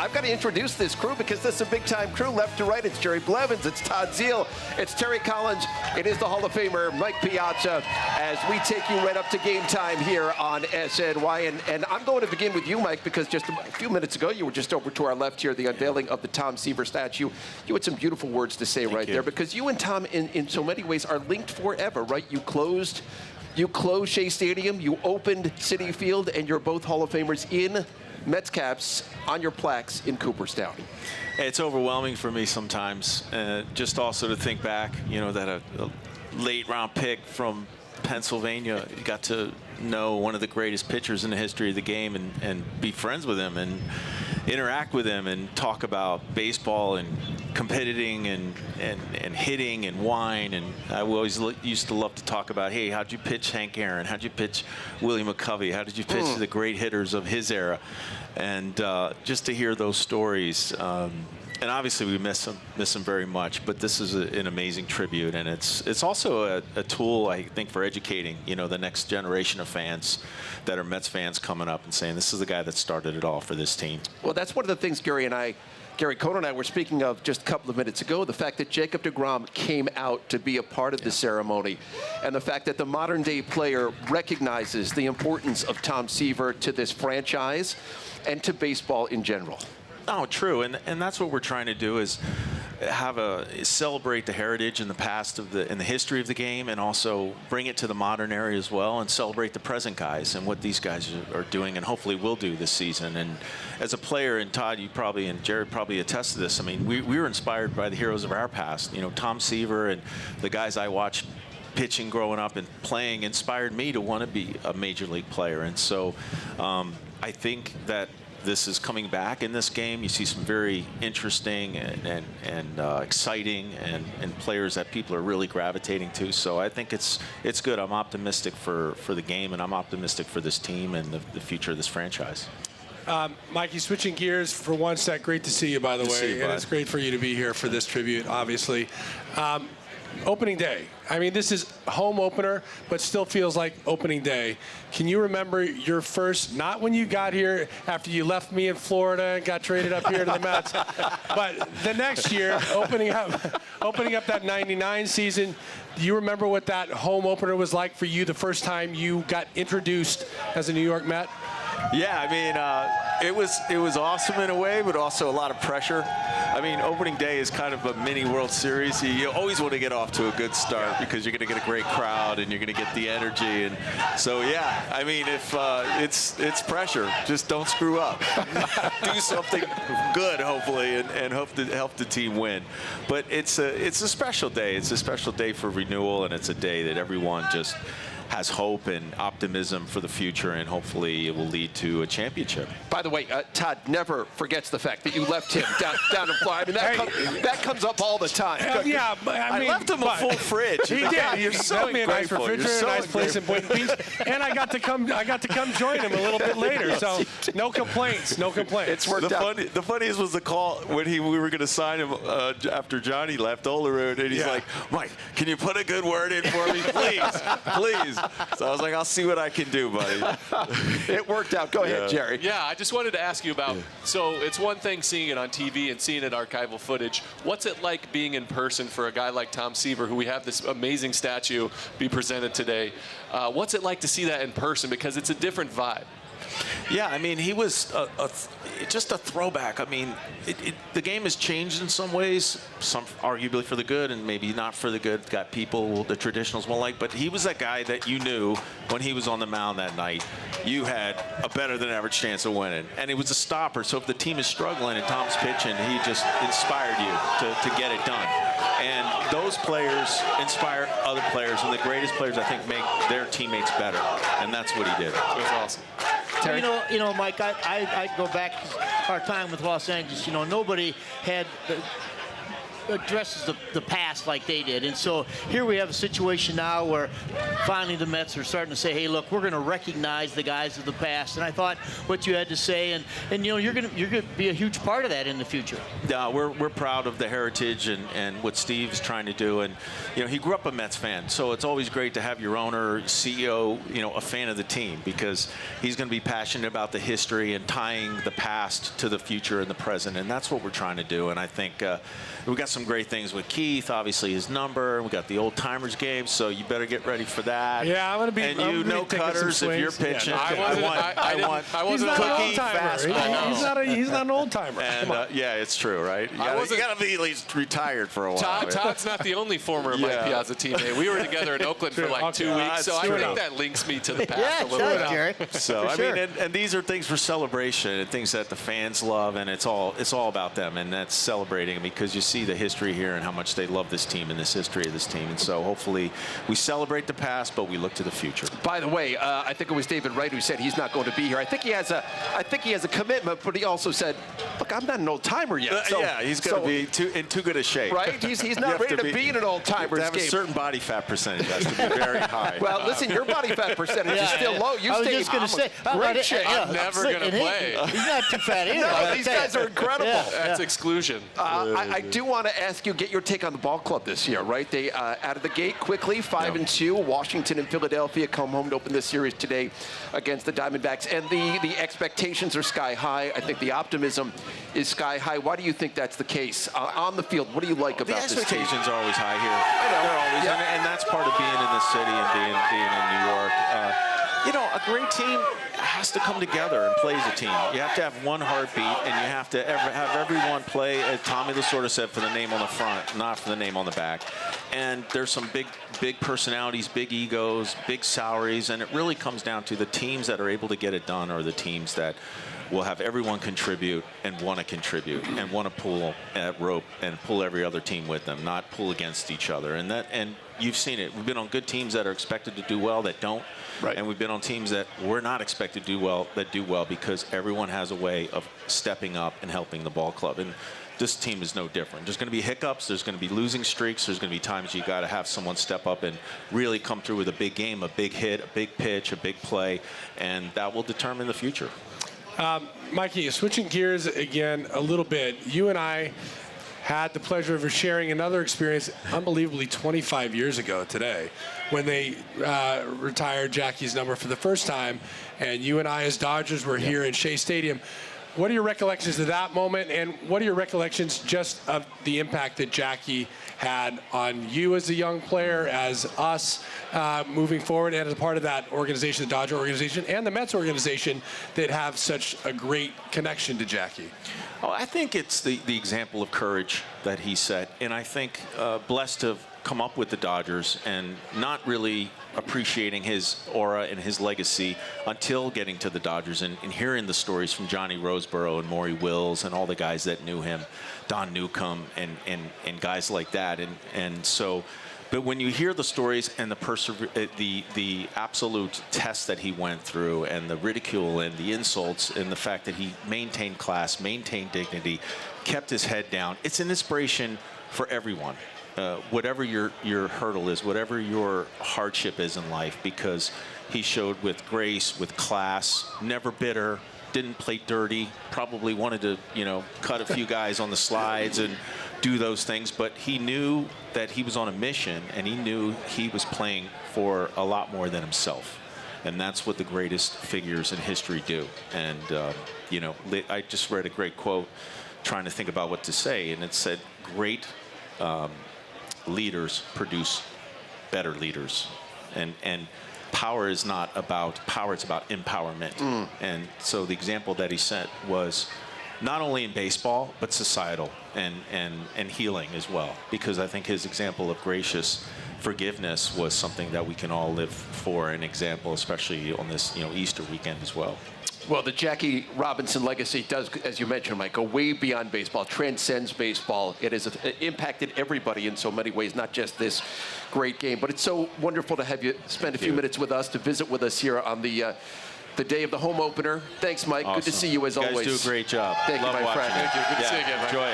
I've got to introduce this crew because this is a big-time crew. Left to right, it's Jerry Blevins, it's Todd Zeal, it's Terry Collins, it is the Hall of Famer Mike Piazza, as we take you right up to game time here on SNY. And I'm going to begin with you, Mike, because just a few minutes ago, you were just over to our left here, the unveiling of the Tom Seaver statue. You had some beautiful words to say right there, because you and Tom, in so many ways, are linked forever, right? You closed Shea Stadium, you opened Citi Field, and you're both Hall of Famers in Mets caps on your plaques in Cooperstown. It's overwhelming for me sometimes, just also to think back, that a late round pick from Pennsylvania got to know one of the greatest pitchers in the history of the game and be friends with him and interact with him and talk about baseball and competing and hitting and wine. And I always used to love to talk about, hey, how'd you pitch Hank Aaron? How'd you pitch Willie McCovey? How did you pitch the great hitters of his era? And just to hear those stories, and obviously we miss him very much, but this is an amazing tribute, and it's also a tool, I think, for educating the next generation of fans that are Mets fans coming up and saying, this is the guy that started it all for this team. Well, that's one of the things Gary Cohn and I were speaking of just a couple of minutes ago, the fact that Jacob deGrom came out to be a part of the ceremony, and the fact that the modern-day player recognizes the importance of Tom Seaver to this franchise and to baseball in general. Oh, true, and that's what we're trying to do, is celebrate the heritage and the past and the history of the game, and also bring it to the modern era as well, and celebrate the present guys and what these guys are doing and hopefully will do this season. And as a player, and Todd, you probably, and Jared probably attest to this, I mean, we were inspired by the heroes of our past. Tom Seaver and the guys I watched pitching growing up and playing inspired me to want to be a major league player. And so I think that this is coming back in this game. You see some very interesting and exciting and players that people are really gravitating to. So I think it's good. I'm optimistic for the game, and I'm optimistic for this team and the future of this franchise. Mikey, switching gears for one sec. Great to see you, by the way. And it's great for you to be here for this tribute, obviously. Opening day. I mean, this is home opener, but still feels like opening day. Can you remember your first, not when you got here after you left me in Florida and got traded up here to the Mets, but the next year, opening up that 99 season? Do you remember what that home opener was like for you the first time you got introduced as a New York Met? Yeah, I mean, it was awesome in a way, but also a lot of pressure. I mean, opening day is kind of a mini World Series. You always want to get off to a good start because you're going to get a great crowd and you're going to get the energy. And so, yeah, I mean, if it's pressure, just don't screw up. Do something good, hopefully, and hope to help the team win. But it's a special day. It's a special day for renewal, and it's a day that everyone just has hope and optimism for the future, and hopefully it will lead to a championship. By the way, Todd never forgets the fact that you left him down in Florida. I mean, that comes up all the time. Yeah, but I mean, left him a full fridge. He did. You're so a nice refrigerator, a nice place in Boynton Beach, and I got to come join him a little bit later. So no complaints. It's worked out. The funniest was the call when we were going to sign him after Johnny left Olerud, and he's like, Mike, can you put a good word in for me, please? So I was like, I'll see what I can do, buddy. It worked out. Go ahead, Jerry. Yeah, I just wanted to ask you about, so it's one thing seeing it on TV and seeing it archival footage. What's it like being in person for a guy like Tom Seaver, who we have this amazing statue be presented today? What's it like to see that in person? Because it's a different vibe. Yeah, I mean, he was just a throwback. I mean, the game has changed in some ways, some arguably for the good and maybe not for the good. Got people the traditionals won't like, but he was that guy that you knew when he was on the mound that night, you had a better than average chance of winning. And it was a stopper, so if the team is struggling and Tom's pitching, he just inspired you to get it done. And those players inspire other players, and the greatest players, I think, make their teammates better. And that's what he did. It was awesome. Terry? You know, Mike, I go back our time with Los Angeles. You know, nobody had addresses the past like they did. And so here we have a situation now where finally the Mets are starting to say, hey, look, we're going to recognize the guys of the past. And I thought what you had to say, and you know, you're going to be a huge part of that in the future. Yeah, we're proud of the heritage and what Steve's trying to do. And, you know, he grew up a Mets fan, so it's always great to have your owner, CEO, you know, a fan of the team, because he's going to be passionate about the history and tying the past to the future and the present. And that's what we're trying to do. And I think we got some great things with Keith, obviously his number. We got the old timers game, so you better get ready for that. Yeah, I'm going to be. And you no cutters if you're pitching. Yeah, I wasn't he's not an old timer. He's not an old timer. And yeah, it's true, right? You got to be at least retired for a while. Todd's not the only former Mike Piazza teammate. We were together in Oakland for like 2 weeks, so I think that links me to the past a little bit. Jerry. So I mean, and these are things for celebration and things that the fans love, and it's all about them, and that's celebrating because you see the history here and how much they love this team and this history of this team. And so hopefully we celebrate the past, but we look to the future. By the way, I think it was David Wright who said he's not going to be here. I think he has a commitment, but he also said, look, I'm not an old timer yet. So, yeah, he's going to be in too good a shape. Right? He's not ready to be in an old timer's game. Have a certain body fat percentage has to be very high. Well, listen, your body fat percentage is still low. You I was stay just going to say, great shape. I'm never going to play. He's not too fat either. No, these guys are incredible. That's exclusion. I do want to ask you, get your take on the ball club this year, right? They out of the gate quickly, 5-2. Washington and Philadelphia come home to open this series today against the Diamondbacks, and the expectations are sky high. I think the optimism is sky high. Why do you think that's the case on the field? What do you like about this team? The expectations are always high here. I know. They're always, and that's part of being in the city and being in New York. You know, a great team has to come together and play as a team. You have to have one heartbeat, and you have to have everyone play, as Tommy Lasorda said, for the name on the front, not for the name on the back. And there's some big personalities, big egos, big salaries, and it really comes down to the teams that are able to get it done are the teams that will have everyone contribute and want to contribute and want to pull at rope and pull every other team with them, not pull against each other. And you've seen it. We've been on good teams that are expected to do well that don't. Right. And we've been on teams that we're not expected to do well that do well because everyone has a way of stepping up and helping the ball club. And this team is no different. There's going to be hiccups. There's going to be losing streaks. There's going to be times you got to have someone step up and really come through with a big game, a big hit, a big pitch, a big play, and that will determine the future. Mikey, switching gears again a little bit, you and I had the pleasure of sharing another experience unbelievably 25 years ago today when they retired Jackie's number for the first time, and you and I as Dodgers were here in Shea Stadium. What are your recollections of that moment, and what are your recollections just of the impact that Jackie had on you as a young player, as us moving forward, and as a part of that organization, the Dodger organization, and the Mets organization that have such a great connection to Jackie? Oh, I think it's the example of courage that he set, and I think blessed to have come up with the Dodgers and not really appreciating his aura and his legacy until getting to the Dodgers and hearing the stories from Johnny Roseboro and Maury Wills and all the guys that knew him, Don Newcomb and guys like that. And so, but when you hear the stories and the absolute test that he went through and the ridicule and the insults and the fact that he maintained class, maintained dignity, kept his head down, it's an inspiration for everyone. Whatever your hurdle is, whatever your hardship is in life, because he showed with grace, with class, never bitter, didn't play dirty, probably wanted to, cut a few guys on the slides and do those things, but he knew that he was on a mission, and he knew he was playing for a lot more than himself. And that's what the greatest figures in history do. And, I just read a great quote trying to think about what to say, and it said, great leaders produce better leaders, and power is not about power, it's about empowerment. And so the example that he set was not only in baseball but societal and healing as well, because I think his example of gracious forgiveness was something that we can all live for, an example, especially on this Easter weekend as well. Well, the Jackie Robinson legacy does, as you mentioned, Mike, go way beyond baseball, transcends baseball. It has impacted everybody in so many ways, not just this great game. But it's so wonderful to have you spend a few minutes with us, to visit with us here on the day of the home opener. Thanks, Mike. Awesome. Good to see you as always. You guys do a great job. Thank Love you, my watching friend. it. Thank you. Good to see you again, Mike. Enjoy it.